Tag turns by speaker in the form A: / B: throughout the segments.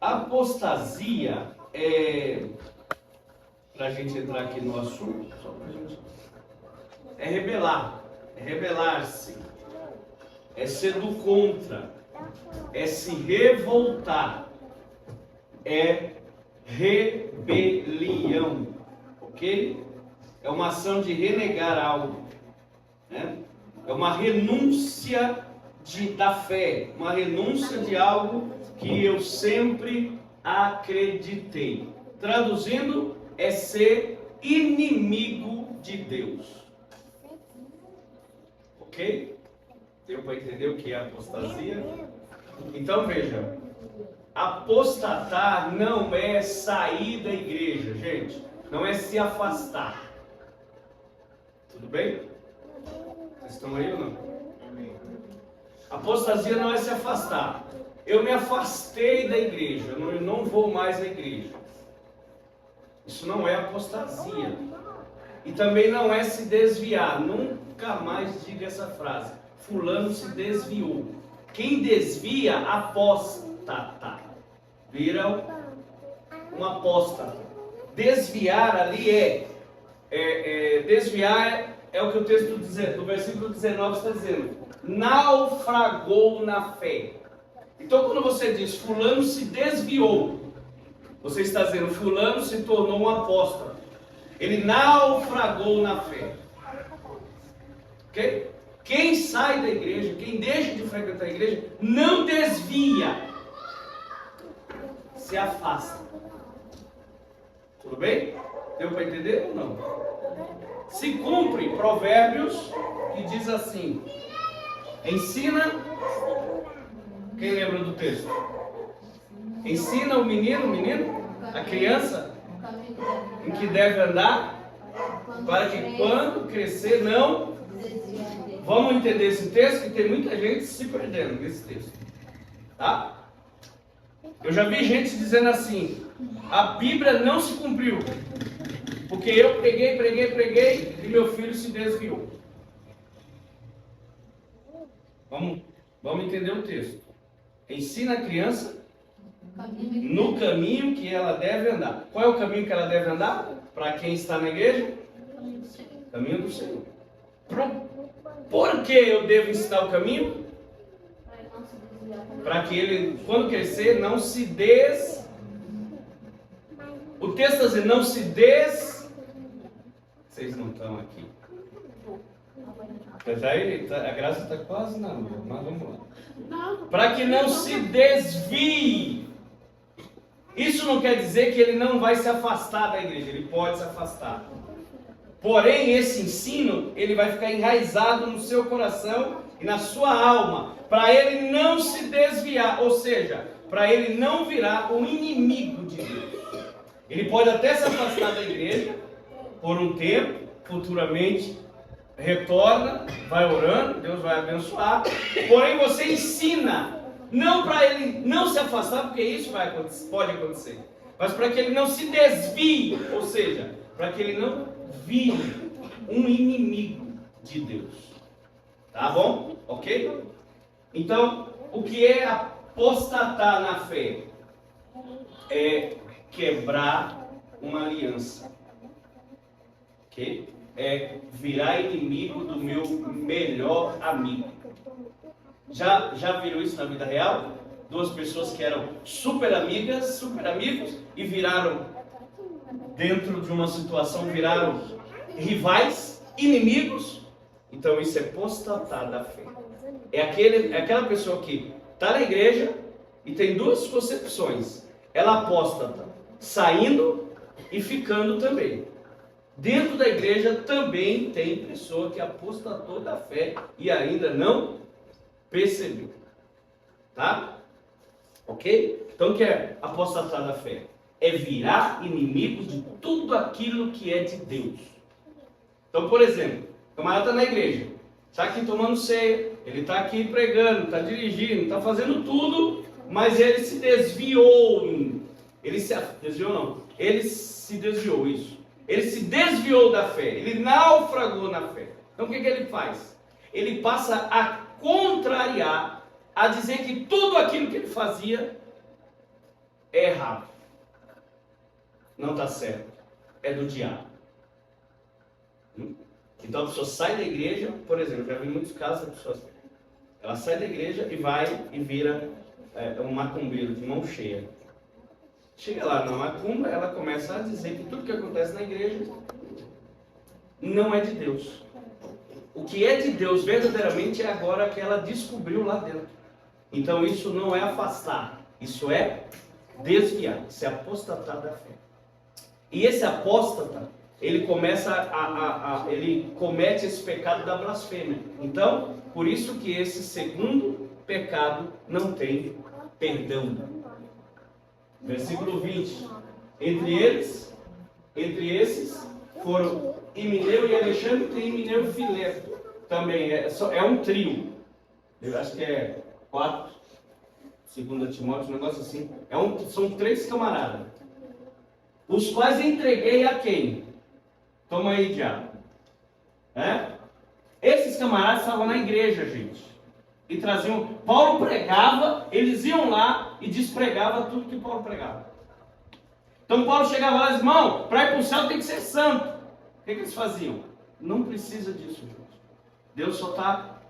A: Apostasia para a gente entrar aqui no assunto, só pra gente, é rebelar-se, é ser do contra, é se revoltar, é rebelião, ok? É uma ação de renegar algo, né? É uma renúncia da fé, uma renúncia de algo que eu sempre acreditei. Traduzindo, é ser inimigo de Deus. Ok? Deu para entender o que é apostasia? Então veja, apostatar não é sair da igreja, gente. Não é se afastar. Tudo bem? Vocês estão aí ou não? Apostasia não é se afastar. Eu me afastei da igreja, eu não vou mais à igreja. Isso não é apostasia. E também não é se desviar. Nunca mais diga essa frase. Fulano se desviou. Quem desvia, apóstata. Vira um apóstata. Desviar ali desviar é o que o texto do versículo 19 está dizendo. Naufragou na fé. Então quando você diz fulano se desviou, você está dizendo fulano se tornou um apóstolo. Ele naufragou na fé. Ok? Quem sai da igreja, quem deixa de frequentar a igreja, não desvia, se afasta. Tudo bem? Deu para entender ou não? Se cumpre Provérbios, que diz assim: ensina, quem lembra do texto? Ensina o menino, a criança, em que deve andar, para que quando crescer não... Vamos entender esse texto, que tem muita gente se perdendo nesse texto. Tá? Eu já vi gente dizendo assim, a Bíblia não se cumpriu, porque eu preguei, e meu filho se desviou. Vamos entender o texto. Ensina a criança no caminho que ela deve andar. Qual é o caminho que ela deve andar? Para quem está na igreja? Caminho do Senhor. Por que eu devo ensinar o caminho? Para que ele, quando crescer, não se O texto está dizendo, não se Vocês não estão aqui. A graça está quase na lua, mas vamos lá. Para que não se desvie. Isso não quer dizer que ele não vai se afastar da igreja, ele pode se afastar. Porém, esse ensino, ele vai ficar enraizado no seu coração e na sua alma, para ele não se desviar, ou seja, para ele não virar um inimigo de Deus. Ele pode até se afastar da igreja por um tempo, futuramente retorna, vai orando, Deus vai abençoar. Porém, você ensina, não para ele não se afastar, porque isso pode acontecer, mas para que ele não se desvie, ou seja, para que ele não vire um inimigo de Deus. Tá bom? Ok? Então, o que é apostatar na fé? É quebrar uma aliança. Ok? É virar inimigo do meu melhor amigo. Já viram isso na vida real? Duas pessoas que eram super amigas, super amigos, e viraram, dentro de uma situação, viraram rivais, inimigos. Então isso é apostatar da fé. É aquela pessoa que está na igreja e tem duas concepções. Ela apostata saindo e ficando também. Dentro da igreja também tem pessoa que apostatou da fé e ainda não percebeu. Tá? Ok? Então o que é apostatar da fé? É virar inimigo de tudo aquilo que é de Deus. Então, por exemplo, o camarada está na igreja, está aqui tomando ceia, ele está aqui pregando, está dirigindo, está fazendo tudo, mas ele se desviou. Ele se desviou, isso. Ele se desviou da fé, ele naufragou na fé. Então o que ele faz? Ele passa a contrariar, a dizer que tudo aquilo que ele fazia é errado. Não está certo. É do diabo. Então a pessoa sai da igreja, por exemplo, já vi muitos casos da pessoa, ela sai da igreja e vai e vira um macumbeiro de mão cheia. Chega lá na macumba, ela começa a dizer que tudo que acontece na igreja não é de Deus. O que é de Deus verdadeiramente é agora que ela descobriu lá dentro. Então isso não é afastar, isso é desviar, isso é apostatar da fé. E esse apóstata, ele começa ele comete esse pecado da blasfêmia. Então, por isso que esse segundo pecado não tem perdão. Versículo 20. Entre esses foram Himeneu e Alexandre, tem Himeneu e Fileto. Também é um trio. Eu acho que é 4, 2 Timóteo, um negócio assim. São 3 camaradas. Os quais entreguei a quem? Toma aí, diabo. Esses camaradas estavam na igreja, gente. E traziam. Paulo pregava, eles iam lá e despregavam tudo que Paulo pregava. Então Paulo chegava lá e dizia: irmão, para ir para o céu tem que ser santo. O que eles faziam? Não precisa disso, gente. Deus só está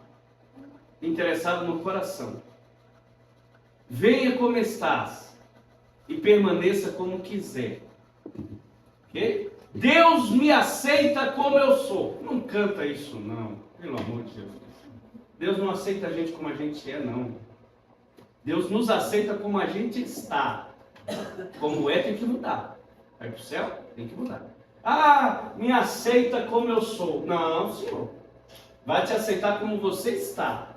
A: interessado no coração. Venha como estás e permaneça como quiser. Ok? Deus me aceita como eu sou. Não canta isso não, pelo amor de Deus. Deus não aceita a gente como a gente é, não. Deus nos aceita como a gente está. Como é, tem que mudar. Vai para o céu, tem que mudar. Ah, me aceita como eu sou. Não, Senhor. Vai te aceitar como você está.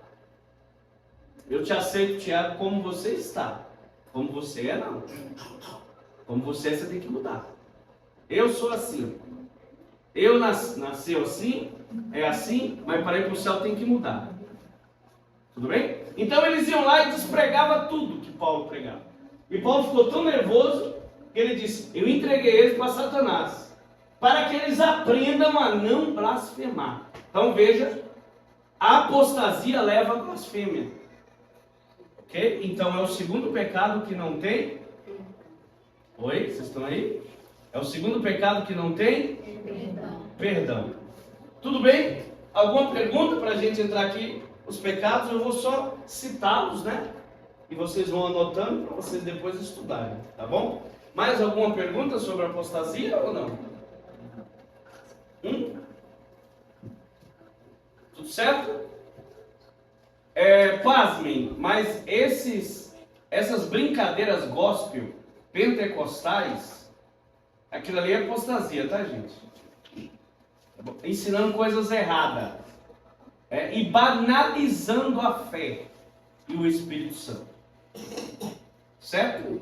A: Eu te aceito, Tiago, como você está. Como você é, não. Como você é, você tem que mudar. Eu sou assim. Eu nasceu assim, é assim, mas para ir para o céu tem que mudar. Tudo bem? Então eles iam lá e despregavam tudo que Paulo pregava. E Paulo ficou tão nervoso que ele disse: eu entreguei eles para Satanás, para que eles aprendam a não blasfemar. Então veja, a apostasia leva à blasfêmia. Ok? Então é o segundo pecado que não tem. Oi? Vocês estão aí? É o segundo pecado que não tem perdão. Tudo bem? Alguma pergunta para a gente entrar aqui? Os pecados, eu vou só citá-los, né? E vocês vão anotando para vocês depois estudarem, tá bom? Mais alguma pergunta sobre a apostasia ou não? Tudo certo? Pasmem, mas essas brincadeiras gospel, pentecostais, aquilo ali é apostasia, tá, gente? Ensinando coisas erradas. E banalizando a fé e o Espírito Santo. Certo?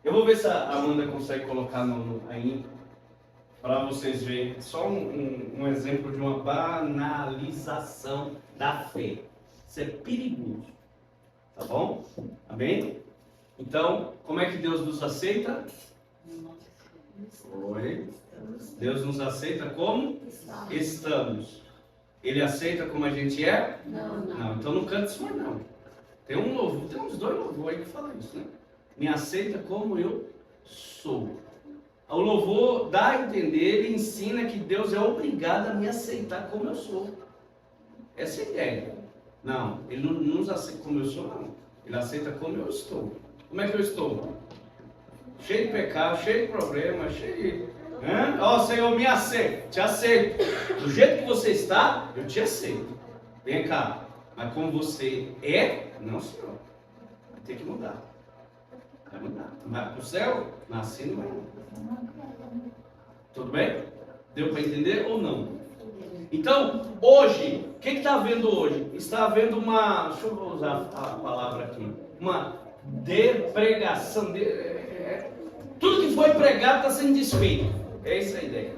A: Eu vou ver se a Amanda consegue colocar aí, para vocês verem. Só um exemplo de uma banalização da fé. Isso é perigoso. Tá bom? Amém? Então, como é que Deus nos aceita? Oi. Deus nos aceita como? Estamos. Ele aceita como a gente é? Não. Então não canta isso mais não. Tem uns 2 louvores aí que falam isso, né? Me aceita como eu sou. O louvor dá a entender, ele ensina que Deus é obrigado a me aceitar como eu sou. Essa é a ideia. Não, ele não nos aceita como eu sou, não. Ele aceita como eu estou. Como é que eu estou? Cheio de pecado, cheio de problema, cheio de... Senhor, me aceita. Te aceito. Do jeito que você está, eu te aceito. Vem cá. Mas como você é, não, Senhor. Vai ter que mudar. Vai mudar. Vai para o céu? Nasci não vai. Tudo bem? Deu para entender ou não? Então, hoje, o que está havendo hoje? Está havendo uma, deixa eu usar a palavra aqui, uma depregação. Tudo que foi pregado está sendo desfeito. É essa a ideia.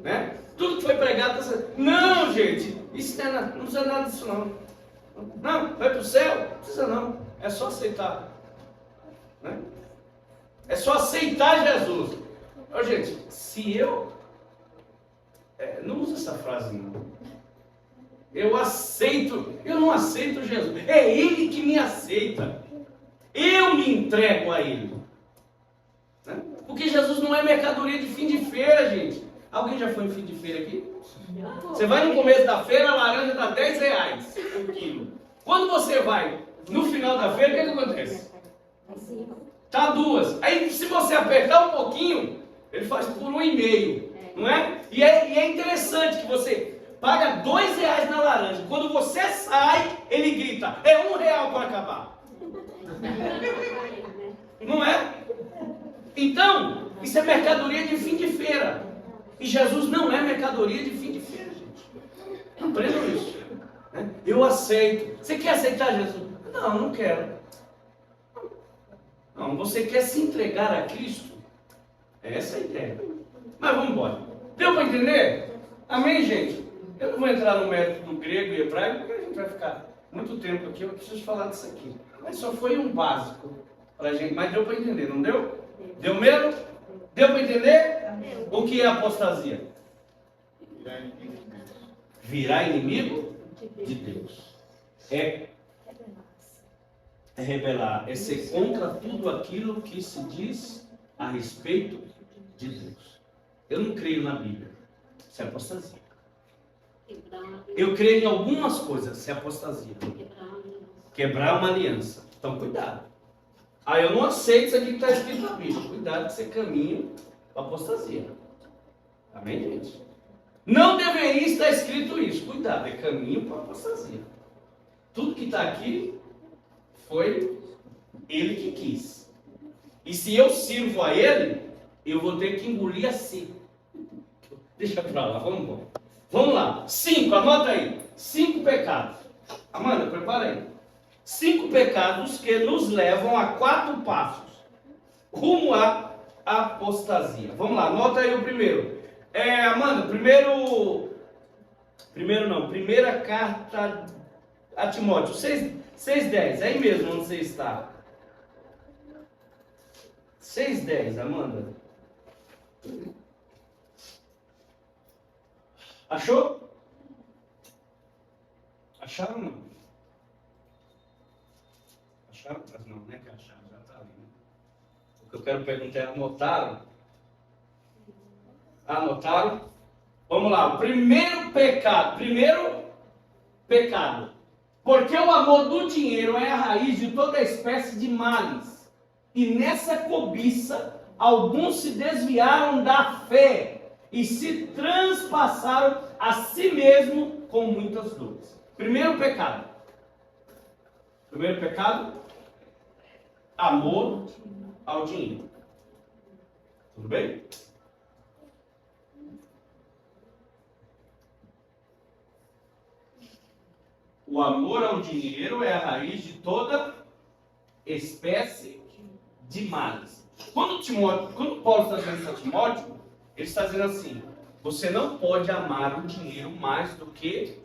A: Né? Tudo que foi pregado está sendo... Não, gente, isso não é nada, não precisa nada disso não. Não, vai para o céu? Não precisa não. É só aceitar. Né? É só aceitar Jesus. Gente, se eu... não usa essa frase não. Eu não aceito Jesus. É Ele que me aceita. Eu me entrego a Ele. Porque Jesus não é mercadoria de fim de feira, gente. Alguém já foi em fim de feira aqui? Você vai no começo da feira, a laranja está R$10 o quilo. Quando você vai no final da feira, o que acontece? Tá 2. Aí se você apertar um pouquinho, ele faz por 1,5, não é? E é interessante que você paga R$2 na laranja. Quando você sai, ele grita, é R$1 para acabar. Não é? Então, isso é mercadoria de fim de feira. E Jesus não é mercadoria de fim de feira, gente. Aprendam isso. Né? Eu aceito. Você quer aceitar Jesus? Não, não quero. Não, você quer se entregar a Cristo? Essa é a ideia. Mas vamos embora. Deu para entender? Amém, gente? Eu não vou entrar no mérito do grego e hebraico, porque a gente vai ficar muito tempo aqui. Eu preciso falar disso aqui. Mas só foi um básico para a gente. Mas deu para entender, não deu? Deu mesmo? Deu para entender? O que é apostasia? Virar inimigo de Deus. É rebelar. É ser contra tudo aquilo que se diz a respeito de Deus. Eu não creio na Bíblia. Isso é apostasia. Eu creio em algumas coisas. Isso é apostasia. Quebrar uma aliança. Então cuidado. Eu não aceito isso aqui que está escrito na Bíblia. Cuidado que você caminha para apostasia. Amém, gente? Não deveria estar escrito isso. Cuidado, é caminho para apostasia. Tudo que está aqui foi ele que quis. E se eu sirvo a ele, eu vou ter que engolir assim. Deixa para lá, vamos embora. Vamos lá. 5, anota aí. 5 pecados. Amanda, prepara aí. 5 pecados que nos levam a 4 passos rumo à apostasia. Vamos lá, anota aí o primeiro. Amanda, primeira carta a Timóteo, 6:10, aí mesmo onde você está. 6:10, Amanda. Achou? Acharam ou não? Acharam? Não, não é que acharam, já está ali. Né? O que eu quero perguntar é, anotaram? Anotaram? Vamos lá, o primeiro pecado. Porque o amor do dinheiro é a raiz de toda espécie de males. E nessa cobiça, alguns se desviaram da fé e se transpassaram a si mesmo com muitas dores. Primeiro pecado, amor ao dinheiro. Tudo bem? O amor ao dinheiro é a raiz de toda espécie de males. Quando Paulo está dizendo isso a Timóteo, ele está dizendo assim: você não pode amar o dinheiro mais do que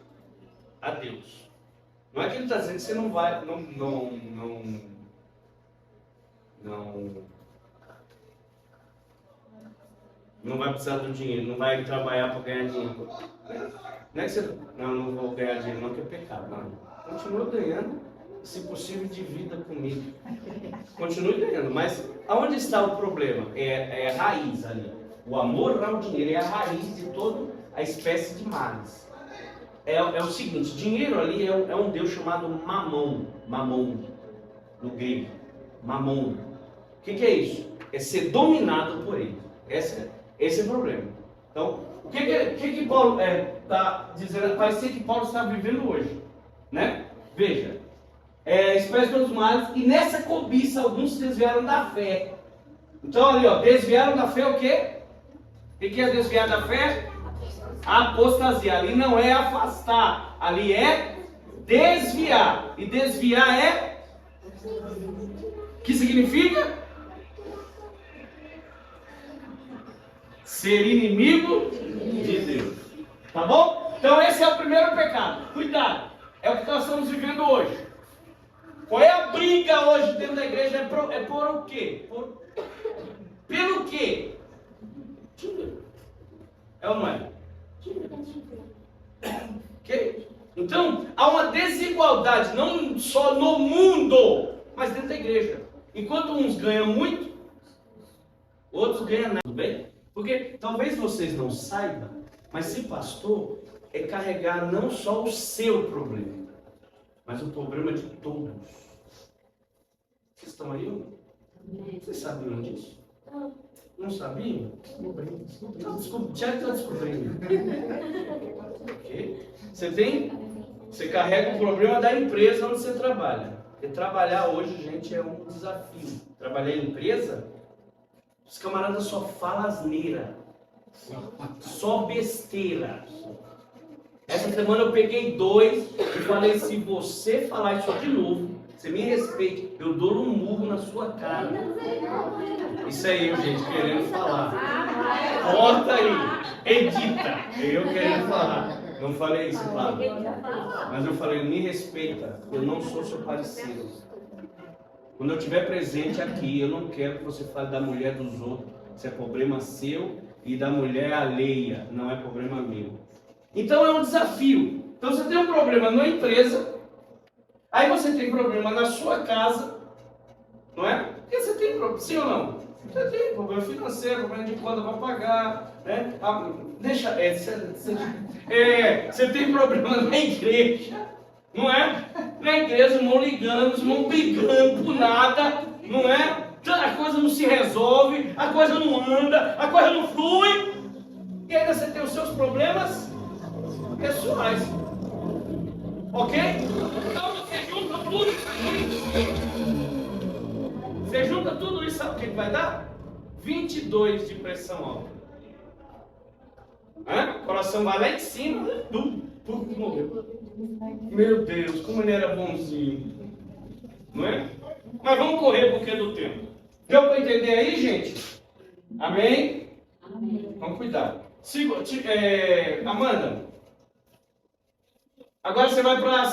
A: a Deus. Não é que ele está dizendo que você não vai, não vai precisar do dinheiro, não vai trabalhar para ganhar dinheiro. Não é que você, não vou ganhar dinheiro, não, que é pecado. Não. Continua ganhando, se possível, divida comigo. Continue ganhando, mas aonde está o problema? É a raiz ali. O amor ao dinheiro é a raiz de toda a espécie de males. É o seguinte, dinheiro ali é um deus chamado Mamon, no grego. Mamon. O que é isso? É ser dominado por ele. Esse é o problema. Então, o que Paulo está dizendo? Parece que Paulo está vivendo hoje, né? Veja, espécie dos males, e nessa cobiça alguns se desviaram da fé. Então ali, desviaram da fé o quê? O que é desviar da fé? Apostasia. Ali não é afastar, ali é desviar. E desviar é? Que significa? Ser inimigo de Deus. Tá bom? Então esse é o primeiro pecado. Cuidado. É o que nós estamos vivendo hoje. Qual é a briga hoje dentro da igreja? É por o quê? Pelo quê? É ou não é? Ok? Então, há uma desigualdade, não só no mundo, mas dentro da igreja. Enquanto uns ganham muito, outros ganham nada, tudo bem? Porque talvez vocês não saibam, mas ser pastor é carregar não só o seu problema, mas o problema de todos. Vocês estão aí? Vocês sabiam disso? Não sabiam? Então, já está descobrindo. Okay? Você carrega o problema da empresa onde você trabalha. Porque trabalhar hoje, gente, é um desafio. Trabalhar em empresa, os camaradas só falam asneira. Só besteira. Essa semana eu peguei 2 e falei, se você falar isso de novo, você me respeite, eu dou um murro na sua cara. Isso aí, gente, querendo falar. Corta aí, edita. Eu querendo falar. Não falei isso, claro. Mas eu falei, me respeita, eu não sou seu parceiro. Quando eu estiver presente aqui, eu não quero que você fale da mulher dos outros. Isso é problema seu e da mulher alheia, não é problema meu. Então é um desafio. Então você tem um problema na empresa, aí você tem problema na sua casa, não é? Porque você tem problema, sim ou não? Você tem problema financeiro, problema de conta para pagar, né? Você tem problema na igreja, não é? Na igreja, não ligando, não brigando por nada, não é? A coisa não se resolve, a coisa não anda, a coisa não flui. E ainda você tem os seus problemas pessoais. Ok? Então você junta tudo isso aqui. Você junta tudo isso, sabe o que vai dar? 22 de pressão alta. O coração vai lá em cima, morreu. Meu Deus, como ele era bonzinho. Não é? Mas vamos correr porque é do tempo. Deu para entender aí, gente? Amém? Amém. Vamos cuidar. Amanda, agora você vai para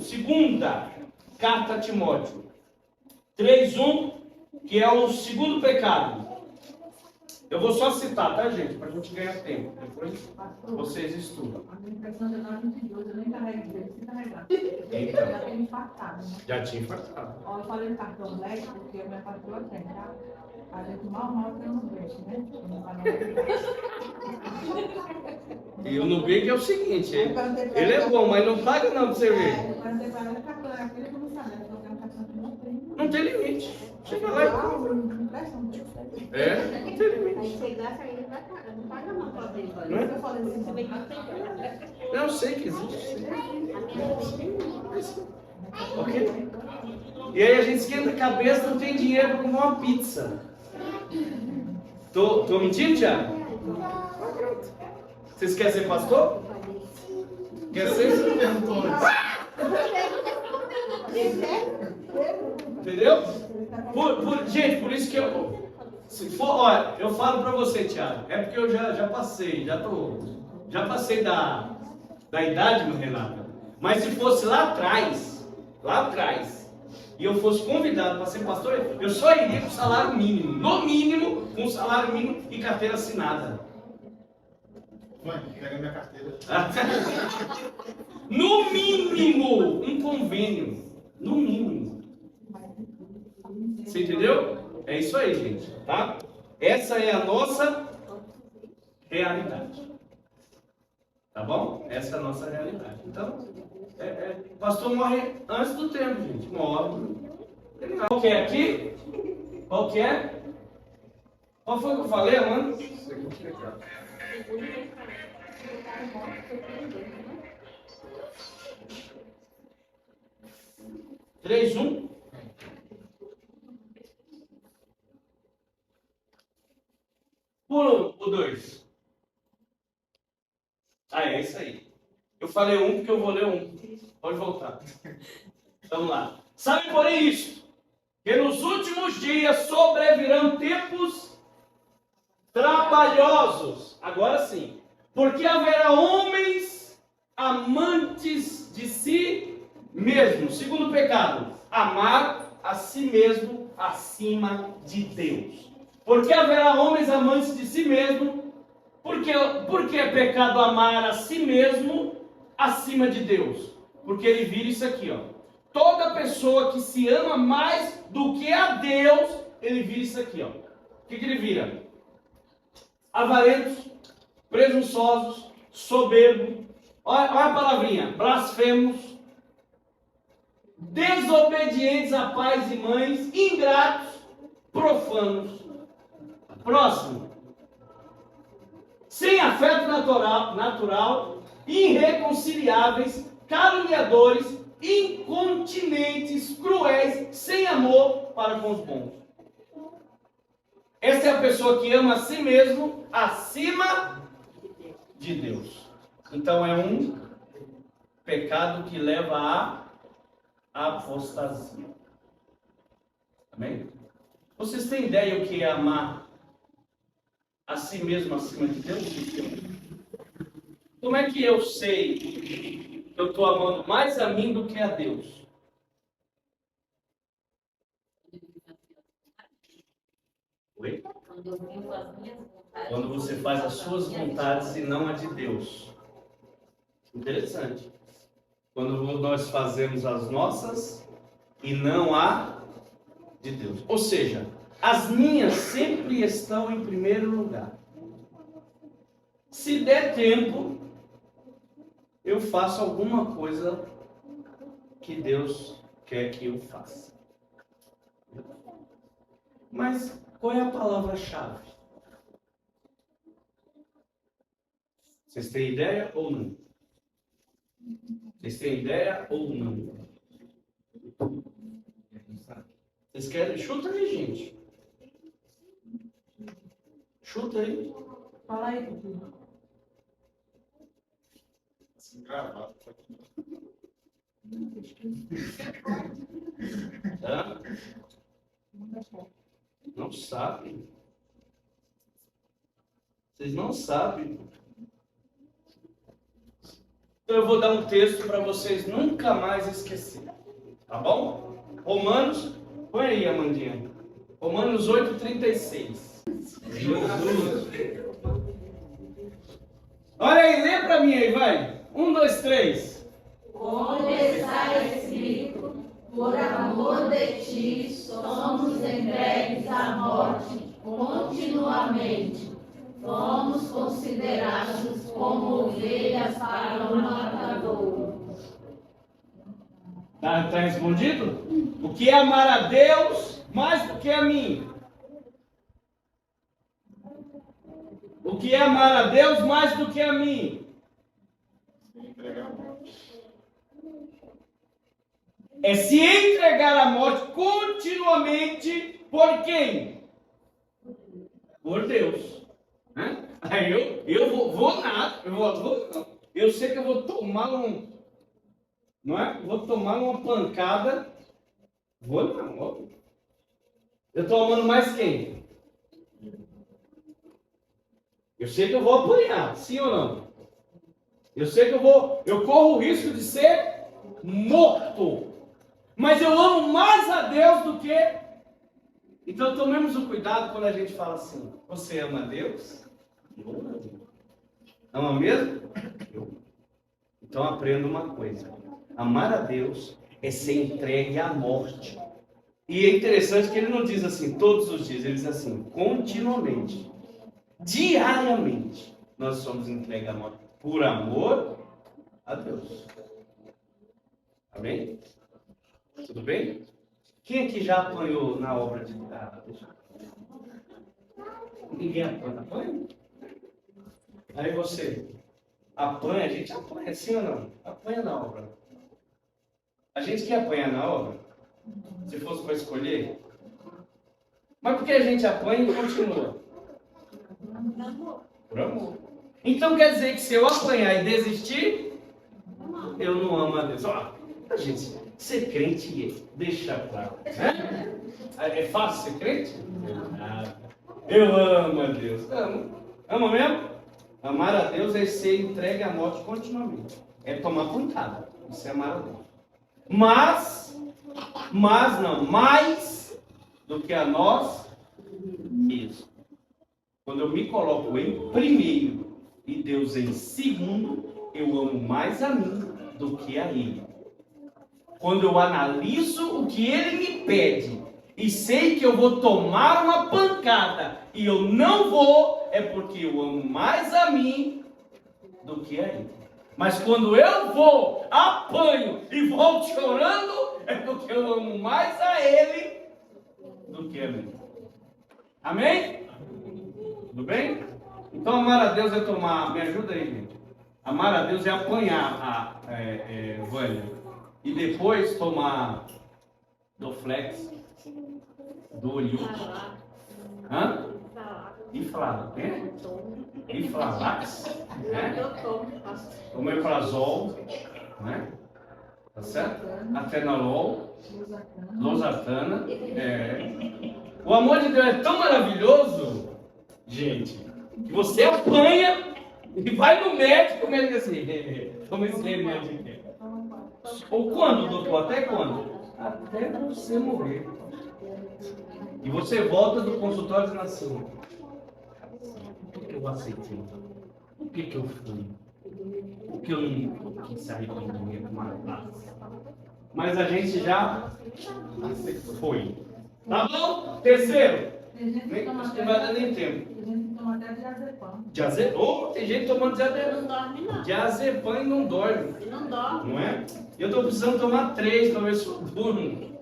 A: segunda carta a Timóteo 3:1, que é o segundo pecado. Eu vou só citar, tá, gente? Para a gente ganhar tempo. Depois vocês estudam.
B: A minha impressão de 9:22, eu nem carrego dele, sem carregar.
A: Então,
B: Já tinha infartado, né?
A: Já tinha infartado.
B: Ó, eu falei no cartão black, porque a minha patroa tem, tá? A gente mal tem um Nubank, né?
A: E o Nubank é o seguinte, ele é bom, mas não paga não pra você ver.
B: Eu perguntei para ela, o cartão é aquele que eu não sabia, eu tenho um cartão que não tem.
A: Não tem limite. Chega lá e compra. Não tem limite.
C: Aí você gasta aí, não paga não pra abrir.
A: Não é?
B: Eu falei assim,
C: Você vê que não tem problema.
A: Eu sei que existe. Ok? E aí a gente esquenta a cabeça, não tem dinheiro para comprar uma pizza. Tô mentindo, Thiago? Vocês querem ser pastor? Quer ser? Entendeu? Gente, por isso que se for, olha, eu falo para você, Thiago, é porque eu já passei, já passei da idade, meu Renato. Mas se fosse lá atrás, e eu fosse convidado para ser pastor, eu só iria com salário mínimo, no mínimo, com salário mínimo e carteira assinada.
D: Mãe, pega minha carteira.
A: No mínimo, um convênio. No mínimo. Você entendeu? É isso aí, gente. Tá? Essa é a nossa realidade. Tá bom? Essa é a nossa realidade. Então, o pastor morre antes do tempo, gente. Morre. Qual que é aqui? Qual que é? Qual foi que eu falei, Amanda? Segundo pecado. 3:1. Pula o 2. É isso aí. Eu falei 1 porque eu vou ler 1. Pode voltar. Vamos lá. Sabe, porém, isto, que nos últimos dias sobrevirão tempos trabalhosos. Agora sim. Porque haverá homens amantes de si mesmos. Segundo pecado, amar a si mesmo acima de Deus. Porque haverá homens amantes de si mesmo. Porque é pecado amar a si mesmo acima de Deus. Porque ele vira isso aqui, ó. Toda pessoa que se ama mais do que a Deus, ele vira isso aqui, ó. o que ele vira? Avarentos, presunçosos, soberbo, olha a palavrinha, blasfemos, desobedientes a pais e mães, ingratos, profanos. Próximo. Sem afeto natural, irreconciliáveis, caluniadores, incontinentes, cruéis, sem amor para com os bons. Essa é a pessoa que ama a si mesmo acima de Deus. Então é um pecado que leva à apostasia. Amém? Vocês têm ideia o que é amar a si mesmo acima de Deus? Como é que eu sei que eu estou amando mais a mim do que a Deus? Oi? Quando você faz as suas vontades e não a de Deus. Interessante. Quando nós fazemos as nossas e não a de Deus. Ou seja, as minhas sempre estão em primeiro lugar. Se der tempo, eu faço alguma coisa que Deus quer que eu faça. Mas qual é a palavra-chave? Vocês têm ideia ou não? Vocês têm ideia ou não? Vocês querem? Chuta aí, gente. Chuta aí.
B: Fala aí, Pedro.
D: Gravado.
A: Tá? Não sabem. Vocês não sabem. Então eu vou dar um texto para vocês nunca mais esquecerem. Tá bom? Romanos, põe aí, Amandinha. Romanos 8:36. Jesus. Olha aí, lê para mim aí, vai. 1, 2, 3.
E: Como está escrito, por amor de ti somos entregues à morte continuamente. Fomos considerados como ovelhas para o matadouro.
A: Tá respondido? O que é amar a Deus mais do que a mim? O que é amar a Deus mais do que a mim? É se entregar à morte continuamente por quem? Por Deus. Aí eu vou nada, eu sei que eu vou tomar não é? Vou tomar uma pancada, vou não. Eu estou amando mais quem? Eu sei que eu vou apanhar, sim ou não? Eu sei que eu corro o risco de ser morto. Mas eu amo mais a Deus do que... Então tomemos o cuidado quando a gente fala assim, você ama a Deus? Eu amo a Deus. Ama mesmo? Eu. Então aprenda uma coisa. Amar a Deus é ser entregue à morte. E é interessante que ele não diz assim todos os dias, ele diz assim, continuamente, diariamente, nós somos entregues à morte por amor a Deus. Amém? Tudo bem? Quem aqui já apanhou na obra de Deus? Ninguém apanha? Aí você apanha, a gente apanha, sim ou não? Apanha na obra. A gente quer apanhar na obra? Se fosse para escolher? Mas por que a gente apanha e continua? Por amor. Então quer dizer que se eu apanhar e desistir, eu não amo a Deus. Ó, a gente, ser crente deixa claro. Né? É fácil ser crente? Eu amo a Deus. Amo. Ama mesmo? Amar a Deus é ser entregue à morte continuamente. É tomar pancada. Isso é amar a Deus. Mas não, mais do que a nós, isso. Quando eu me coloco em primeiro e Deus em segundo, eu amo mais a mim do que a Ele. Quando eu analiso o que Ele me pede e sei que eu vou tomar uma pancada e eu não vou, é porque eu amo mais a mim do que a ele. Mas quando eu vou, apanho e volto chorando, é porque eu amo mais a ele do que a mim. Amém? Tudo bem? Então amar a Deus é tomar, me ajuda aí, gente. Amar a Deus é apanhar a Vânia e depois tomar do flex, do olho, e falar, né? E Fralax, né? Omeprazol, né? Tá certo? Atenolol, losartana. O amor de Deus é tão maravilhoso, gente, que você apanha e vai no médico, o médico assim, toma esse remédio aqui. Ou quando, doutor? Até quando? Até você morrer. E você volta do consultório dizendo assim: por que eu aceitei? Por que eu fui? Por que eu não quis sair com dinheiro mais? Mas a gente já foi. Tá bom? Terceiro. Nem vai dar nem tempo.
B: Tem gente que toma até diazepam.
A: Tem gente tomando diazepam.
C: Não dorme, não.
A: Diazepam e não dorme.
C: E não dorme.
A: Não é? Eu estou precisando tomar 3 para ver se eu durmo.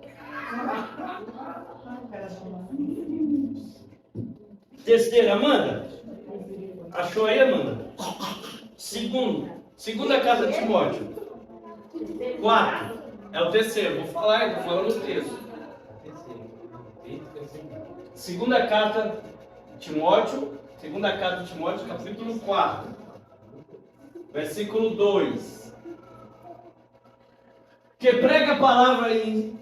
A: Terceira, Amanda. Achou aí, Amanda? Segunda carta de Timóteo. 4. É o terceiro. Vou falar, estou falando o texto. Segunda carta de Timóteo, capítulo 4, versículo 2. Que prega a palavra e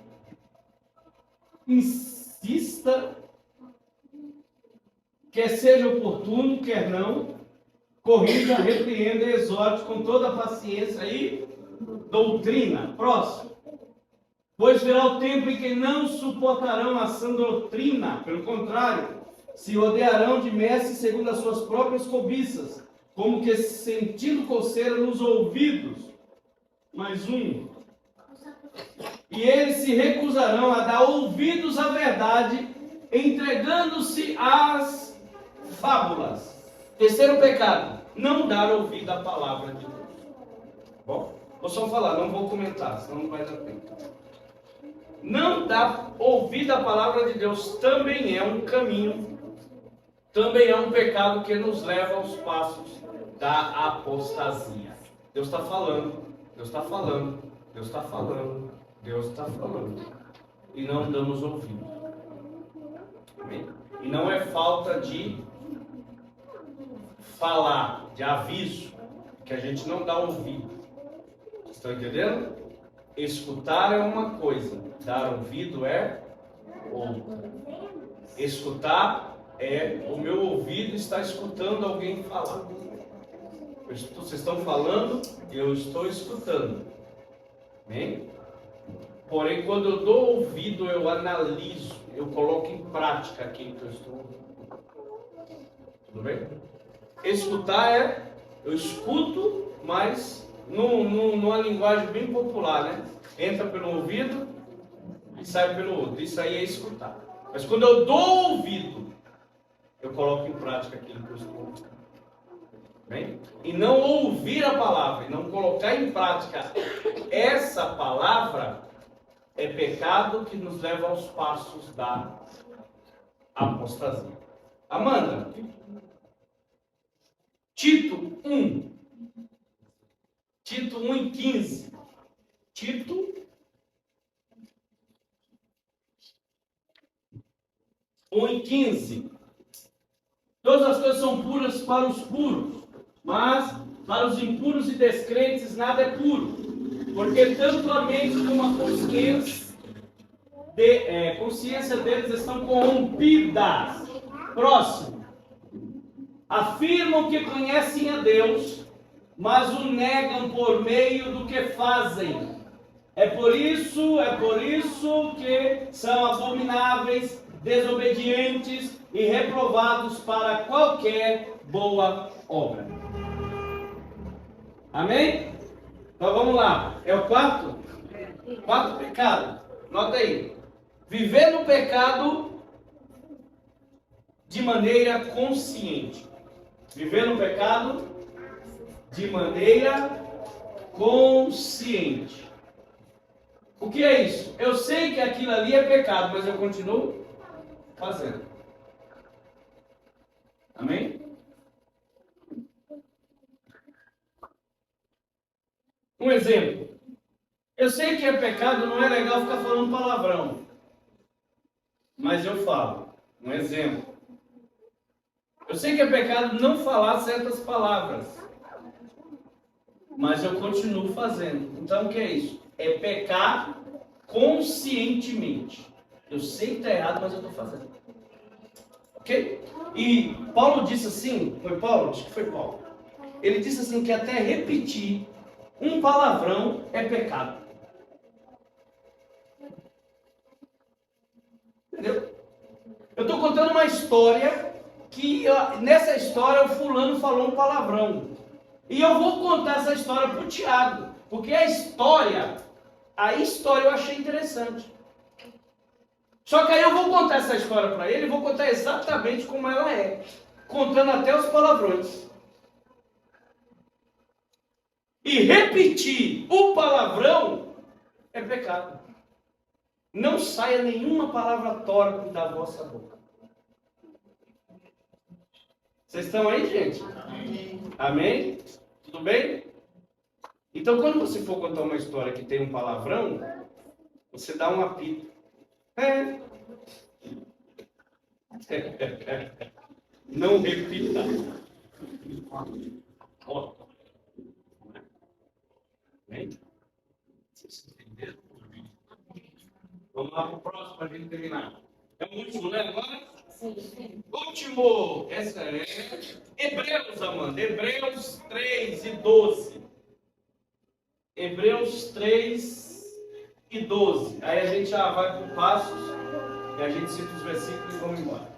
A: insista, quer seja oportuno, quer não, corrija, repreenda e exorte com toda a paciência e doutrina. Próximo. Pois virá o tempo em que não suportarão a sã doutrina, pelo contrário, se rodearão de mestres segundo as suas próprias cobiças, como que sentindo coceira nos ouvidos. Mais um. E eles se recusarão a dar ouvidos à verdade, entregando-se às fábulas. Terceiro pecado, não dar ouvido à palavra de Deus. Bom, vou só falar, não vou comentar, senão não vai dar tempo. Não dar ouvido à palavra de Deus também é um caminho, também é um pecado que nos leva aos passos da apostasia. Deus está falando, Deus está falando, Deus está falando, Deus está falando, e não damos ouvido. Amém? E não é falta de falar, de aviso, que a gente não dá ouvido. Vocês estão entendendo? Escutar é uma coisa, dar ouvido é outra. Escutar é o meu ouvido está escutando alguém falar. Vocês estão falando, eu estou escutando. Amém? Porém, quando eu dou ouvido, eu analiso, eu coloco em prática aquilo que eu estou ouvindo. Tudo bem? Escutar é, eu escuto, mas numa linguagem bem popular, né? Entra pelo ouvido e sai pelo outro. Isso aí é escutar. Mas quando eu dou ouvido, eu coloco em prática aquilo que eu estou ouvindo. Bem? E não ouvir a palavra, e não colocar em prática essa palavra, é pecado que nos leva aos passos da apostasia. Amanda, Tito 1. Tito 1:15. Tito 1:15. Todas as coisas são puras para os puros, mas para os impuros e descrentes nada é puro, porque tanto a mente como a consciência deles estão corrompidas. Próximo. Afirmam que conhecem a Deus, mas o negam por meio do que fazem. É por isso que são abomináveis, desobedientes e reprovados para qualquer boa obra. Amém? Então vamos lá. É o quarto? Quarto pecado. Nota aí. Viver no pecado de maneira consciente. Viver no pecado de maneira consciente. O que é isso? Eu sei que aquilo ali é pecado, mas eu continuo fazendo. Amém? Um exemplo. Eu sei que é pecado, não é legal ficar falando palavrão. Mas eu falo. Um exemplo. Eu sei que é pecado não falar certas palavras. Mas eu continuo fazendo. Então o que é isso? É pecar conscientemente. Eu sei que está errado, mas eu estou fazendo. Ok? E Paulo disse assim, foi Paulo? Acho que foi Paulo. Ele disse assim que até repetir um palavrão é pecado. Entendeu? Eu estou contando uma história que nessa história o fulano falou um palavrão. E eu vou contar essa história para o Tiago, porque a história eu achei interessante. Só que aí eu vou contar essa história para ele e vou contar exatamente como ela é, contando até os palavrões. E repetir o palavrão é pecado. Não saia nenhuma palavra torpe da vossa boca. Vocês estão aí, gente? Amém? Tudo bem? Então, quando você for contar uma história que tem um palavrão, você dá um apito. Não repita. Ó. Bem? Vocês entenderam? Vamos lá para o próximo para a gente terminar. É o último, né? Agora?
C: Sim.
A: Último. Essa é Hebreus, Amanda. Hebreus 3 e 12. Hebreus 3 e 12. Aí a gente já vai por passos e a gente cita os versículos e vamos embora.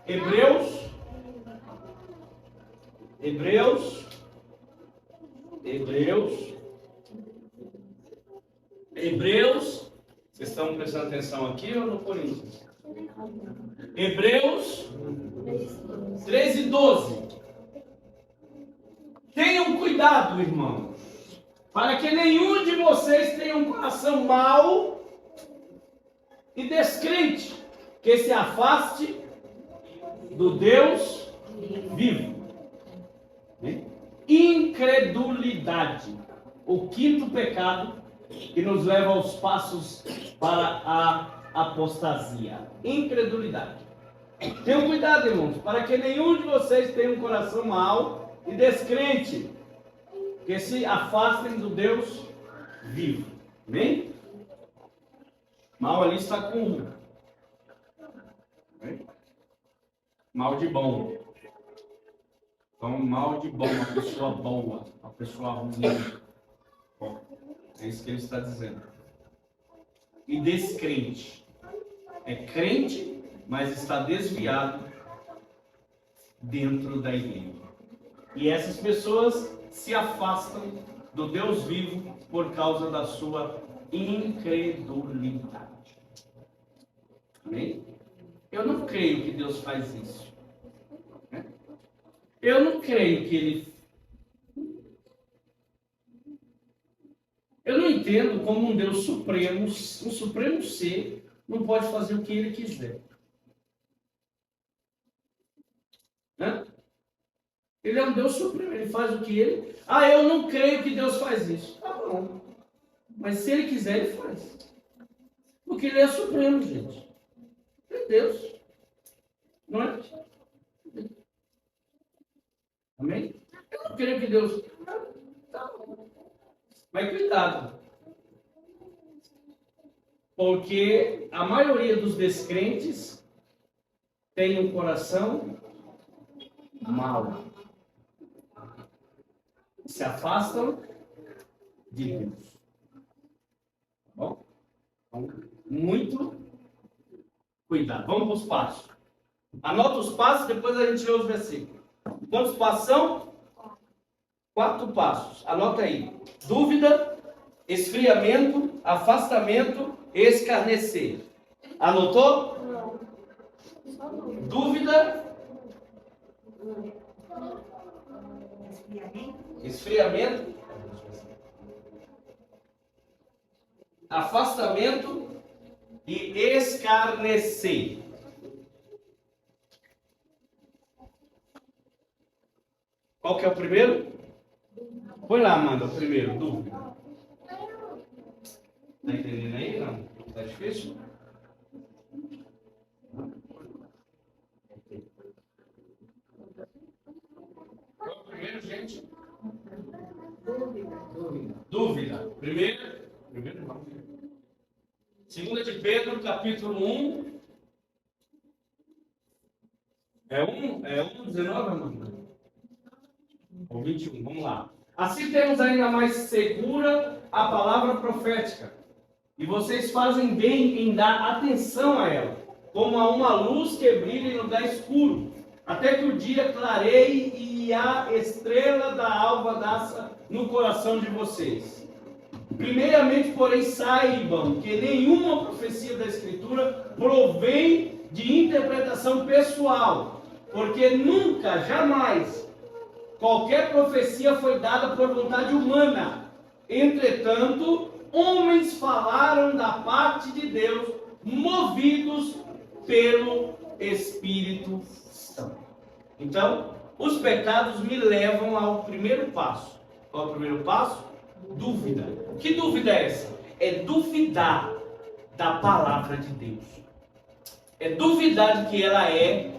A: Hebreus. Vocês estão prestando atenção aqui ou no Coríntios? Hebreus 13 e 12. Tenham cuidado, irmãos, para que nenhum de vocês tenha um coração mau e descrente, que se afaste do Deus vivo. Incredulidade, o quinto pecado que nos leva aos passos para a apostasia. Incredulidade. Tenham cuidado, irmãos, para que nenhum de vocês tenha um coração mau e descrente, que se afastem do Deus vivo. Amém? Mal ali está com mal de bom. Então, mal de bom, uma pessoa boa, uma pessoa ruim. Bom, é isso que ele está dizendo. E descrente. É crente, mas está desviado dentro da igreja. E essas pessoas se afastam do Deus vivo por causa da sua incredulidade. Amém? Eu não creio que Deus faz isso. Eu não creio que Ele... Eu não entendo como um Deus supremo, um supremo ser, não pode fazer o que Ele quiser. Ele é um Deus supremo, Ele faz o que Ele... eu não creio que Deus faz isso. Tá bom. Mas se Ele quiser, Ele faz. Porque Ele é supremo, gente. É Deus. Não é? Amém? Eu não creio que Deus... Tá bom. Mas cuidado. Porque a maioria dos descrentes tem um coração mau. Se afastam de Deus. Tá bom? Então, muito cuidado. Vamos para os passos. Anota os passos, depois a gente lê os versículos. Quantos passos são? 4 passos. Anota aí. Dúvida, esfriamento, afastamento, escarnecer. Anotou?
C: Não. Só não.
A: Dúvida? Esfriamento? Afastamento e escarnecer. Qual que é o primeiro? Põe lá, Amanda, o primeiro, dúvida. Tá entendendo aí? Não? Tá difícil? Qual é o primeiro, gente? Dúvida. Primeiro não. Segunda de Pedro, capítulo 1. É 1:19, Amanda? Ou 21, vamos lá. Assim temos ainda mais segura a palavra profética. E vocês fazem bem em dar atenção a ela, como a uma luz que brilha em lugar escuro, até que o dia clareie e a estrela da alva nasça no coração de vocês. Primeiramente, porém, saibam que nenhuma profecia da Escritura provém de interpretação pessoal, porque nunca, jamais, qualquer profecia foi dada por vontade humana. Entretanto, homens falaram da parte de Deus, movidos pelo Espírito Santo. Então, os pecados me levam ao primeiro passo. Qual é o primeiro passo? Dúvida. Que dúvida é essa? É duvidar da palavra de Deus. É duvidar de que ela é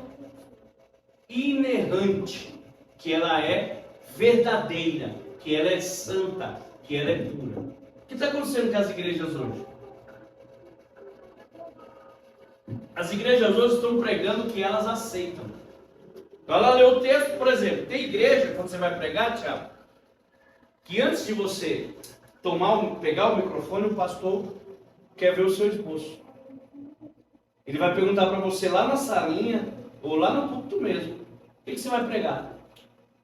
A: inerrante, que ela é verdadeira, que ela é santa, que ela é pura. O que está acontecendo com as igrejas hoje? As igrejas hoje estão pregando o que elas aceitam. Então ela lê o texto, por exemplo, tem igreja, quando você vai pregar, Tiago, que antes de você pegar o microfone, o pastor quer ver o seu esboço. Ele vai perguntar para você lá na salinha, ou lá no púlpito mesmo, o que você vai pregar?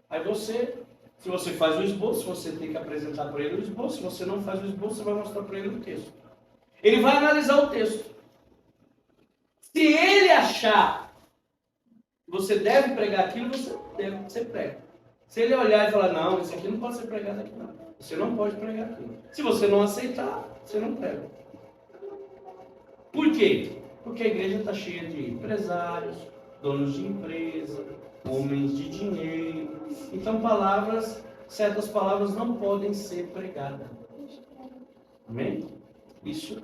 A: Aí você, se você faz o esboço, você tem que apresentar para ele o esboço. Se você não faz o esboço, você vai mostrar para ele o texto. Ele vai analisar o texto. Se ele achar que você deve pregar aquilo, você prega. Se ele olhar e falar, não, isso aqui não pode ser pregado aqui, não. Você não pode pregar aquilo. Se você não aceitar, você não prega. Por quê? Porque a igreja está cheia de empresários, donos de empresa, homens de dinheiro. Então certas palavras não podem ser pregadas. Amém? Isso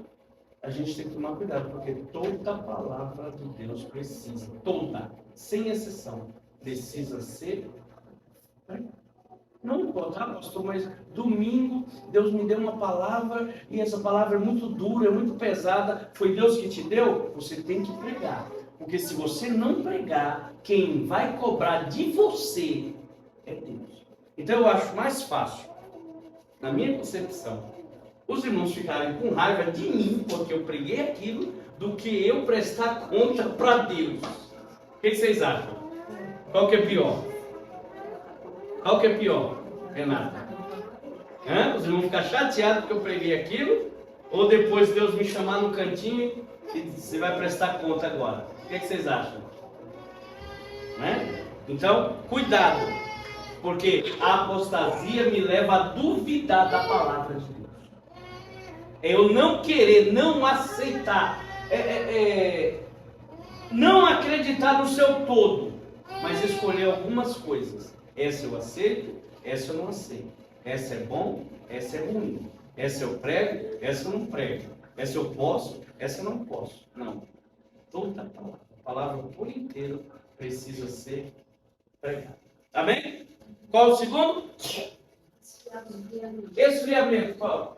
A: a gente tem que tomar cuidado, porque toda palavra de Deus precisa, toda, sem exceção, precisa ser pregada. Não importa, pastor, mas domingo Deus me deu uma palavra e essa palavra é muito dura, é muito pesada. Foi Deus que te deu? Você tem que pregar. Porque se você não pregar, quem vai cobrar de você é Deus. Então eu acho mais fácil, na minha concepção, os irmãos ficarem com raiva de mim, porque eu preguei aquilo, do que eu prestar conta para Deus. O que vocês acham? Qual que é pior? Qual que é pior, Renata? Os irmãos ficar chateados porque eu preguei aquilo, ou depois Deus me chamar no cantinho e você vai prestar conta agora? O que vocês acham? Então, cuidado, porque a apostasia me leva a duvidar da palavra de Deus. É eu não querer, não aceitar, não acreditar no seu todo, mas escolher algumas coisas. Essa eu aceito, essa eu não aceito. Essa é bom, essa é ruim. Essa eu prego, essa eu não prego. Essa eu posso, essa eu não posso. Não. Toda a palavra por inteiro precisa ser pregada. Amém? Qual o segundo? Esfriamento. Qual?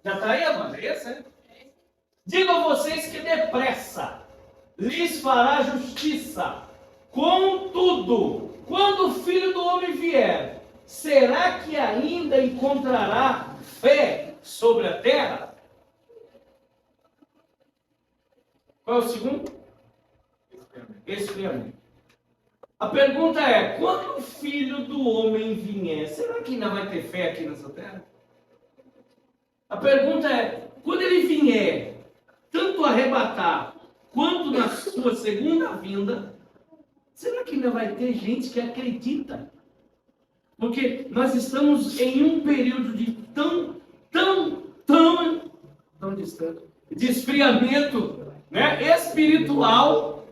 A: Já está aí, Amanda? Esse, né? Digo a vocês que depressa lhes fará justiça. Contudo, quando o Filho do Homem vier, será que ainda encontrará fé sobre a terra? Qual é o segundo? Esfriamento. A pergunta é, quando o Filho do Homem vier, será que ainda vai ter fé aqui nessa terra? A pergunta é, quando ele vier, tanto arrebatar quanto na sua segunda vinda, será que ainda vai ter gente que acredita? Porque nós estamos em um período de tão distante, de esfriamento, né, espiritual,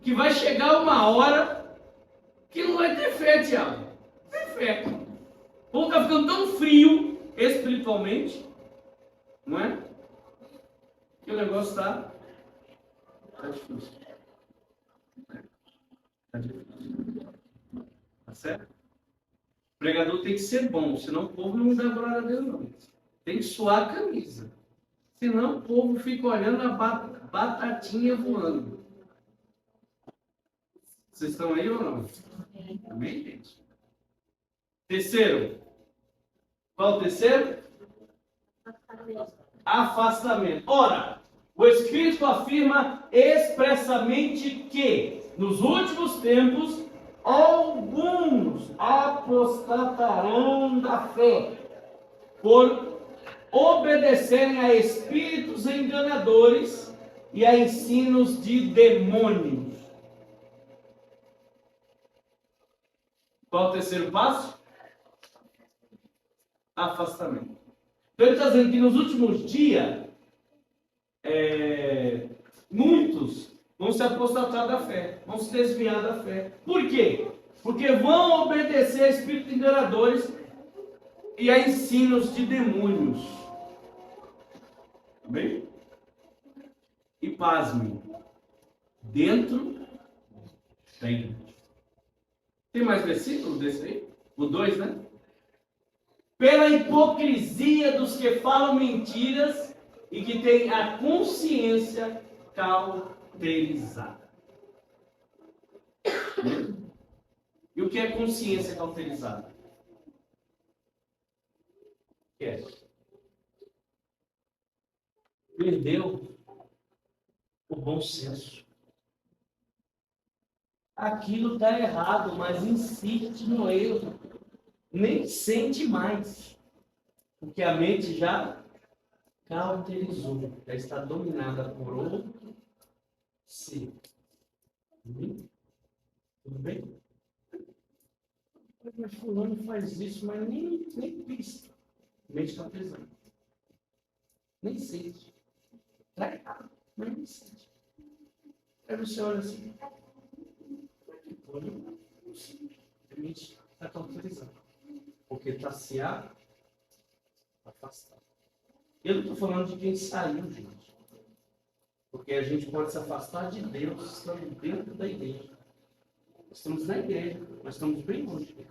A: que vai chegar uma hora que não vai ter fé, Tiago. Não tem fé. O povo está ficando tão frio espiritualmente, não é? Que o negócio está difícil. Está difícil. Tá certo? O pregador tem que ser bom, senão o povo não dá glória a Deus, não. Tem que suar a camisa. Senão o povo fica olhando a batatinha voando. Vocês estão aí ou não? Amém, gente? Terceiro. Qual o terceiro? Afastamento. Ora, o Espírito afirma expressamente que, nos últimos tempos, alguns apostatarão da fé, por obedecerem a espíritos enganadores e a ensinos de demônios. Qual o terceiro passo? Afastamento. Então ele está dizendo que nos últimos dias, muitos vão se apostatar da fé, vão se desviar da fé. Por quê? Porque vão obedecer a espíritos enganadores e a ensinos de demônios. Amém? E pasmem, dentro da igreja. Tem mais versículo desse aí? O 2, né? Pela hipocrisia dos que falam mentiras e que têm a consciência cauterizada. E o que é consciência cauterizada? O que é? Perdeu o bom senso. Aquilo está errado, mas insiste no erro. Nem sente mais. Porque a mente já cauterizou. Já está dominada por outro ser. Tudo bem? Mas fulano faz isso, mas nem pista. Mente cauterizada. Nem sente. Está errado, mas nem sente. Aí você olha assim. A mente está cauterizada. Porque está se afastando. Eu não estou falando de quem saiu, gente. Porque a gente pode se afastar de Deus estando dentro da igreja. Estamos na igreja, mas estamos bem longe.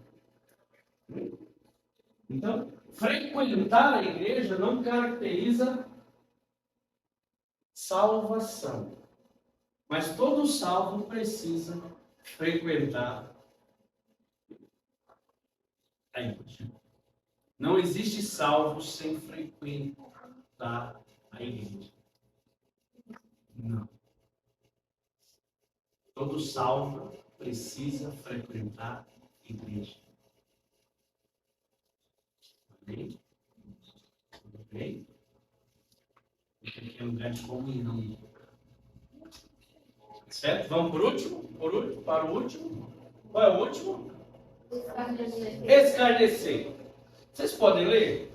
A: Então, frequentar a igreja não caracteriza salvação. Mas todo salvo precisa frequentar a igreja. Não existe salvo sem frequentar a igreja. Não. Todo salvo precisa frequentar a igreja. Amém? Tudo bem? Aqui é um lugar de comunhão. Certo? Vamos por último? Para o último? Qual é o último? Escarnecer. Vocês podem ler?